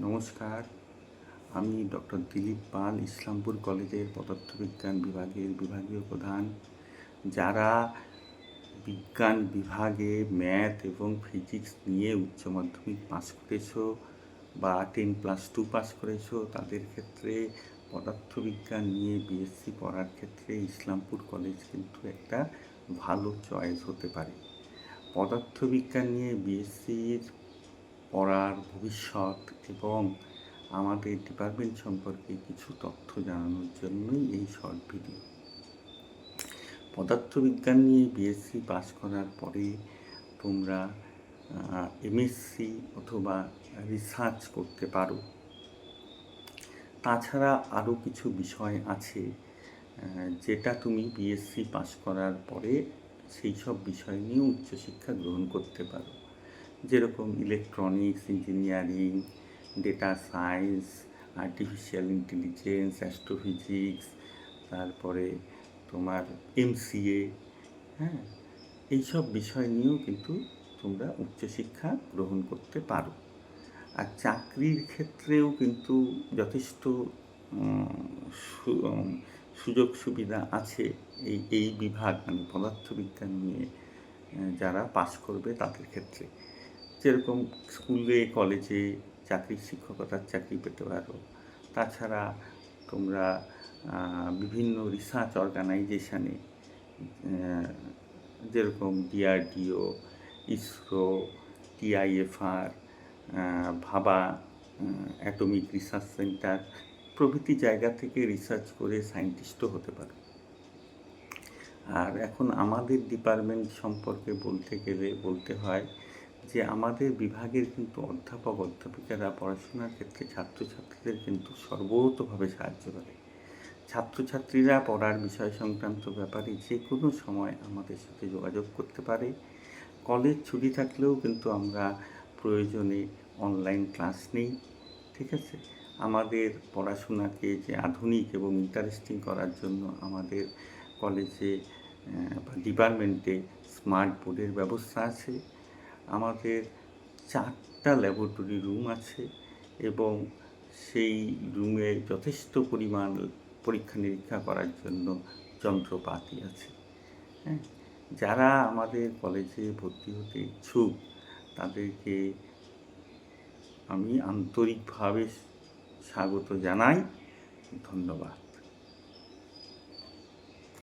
নমস্কার, আমি ডক্টর দিলীপ পাল, ইসলামপুর কলেজের পদার্থবিজ্ঞান বিভাগের বিভাগীয় প্রধান। যারা বিজ্ঞান বিভাগে ম্যাথ এবং ফিজিক্স নিয়ে উচ্চ মাধ্যমিক পাস করেছো বা 10+2 পাস করেছো, তাদের ক্ষেত্রে পদার্থবিজ্ঞান নিয়ে বিএসসি পড়ার ক্ষেত্রে ইসলামপুর কলেজ কিন্তু একটা ভালো চয়েস হতে পারে। পদার্থবিজ্ঞান নিয়ে বিএসসির পড়ার ভবিষ্যৎ এবং আমাদের ডিপার্টমেন্ট সম্পর্কে কিছু তথ্য জানানোর জন্যই এই শর্ট ভিডিও। পদার্থবিজ্ঞান নিয়ে বিএসসি পাস করার পরে তোমরা এমএসসি অথবা রিসার্চ করতে পারো। তাছাড়া আরও কিছু বিষয় আছে যেটা তুমি বিএসসি পাস করার পরে সেই সব বিষয় নিয়ে উচ্চশিক্ষা গ্রহণ করতে পারো, যেরকম electronics engineering, data science, artificial intelligence, astrophysics, তারপরে তোমার এমসিএ, হ্যাঁ, এইসব বিষয় নিয়েও কিন্তু তোমরা উচ্চশিক্ষা গ্রহণ করতে পারো। আর চাকরির ক্ষেত্রেও কিন্তু যথেষ্ট সুযোগ সুবিধা আছে এই বিভাগ, মানে পদার্থবিজ্ঞান নিয়ে যারা পাস করবে তাদের ক্ষেত্রে। যেরকম স্কুলে কলেজে শিক্ষকতার চাকরি পেতে পারো। তাছাড়া তোমরা বিভিন্ন রিসার্চ অর্গানাইজেশানে, যেরকম ডিআরডিও, ইসরো, টিআইএফআর, ভাবা অ্যাটমিক রিসার্চ সেন্টার প্রভৃতি জায়গা থেকে রিসার্চ করে সায়েন্টিস্টও হতে পারো। আর এখন আমাদের ডিপার্টমেন্ট সম্পর্কে বলতে গেলে বলতে হয় যে আমাদের বিভাগের কিন্তু অধ্যাপিকারা পড়াশোনার ক্ষেত্রে ছাত্রছাত্রীদের কিন্তু সর্বতোভাবে সাহায্য করে। ছাত্রছাত্রীরা পড়ার বিষয় সংক্রান্ত ব্যাপারে যে কোনো সময় আমাদের সাথে যোগাযোগ করতে পারে। কলেজ ছুটি থাকলেও কিন্তু আমরা প্রয়োজনে অনলাইন ক্লাস নিই, ঠিক আছে। আমাদের পড়াশোনাকে যে আধুনিক এবং ইন্টারেস্টিং করার জন্য আমাদের কলেজে বা ডিপার্টমেন্টে স্মার্ট বোর্ডের ব্যবস্থা আছে। আমাদের 4টা ল্যাবরেটরি রুম আছে এবং সেই রুমে যথেষ্ট পরিমাণ পরীক্ষা নিরীক্ষা করার জন্য যন্ত্রপাতি আছে। হ্যাঁ, যারা আমাদের কলেজে ভর্তি হতে ইচ্ছুক তাদেরকে আমি আন্তরিকভাবে স্বাগত জানাই। ধন্যবাদ।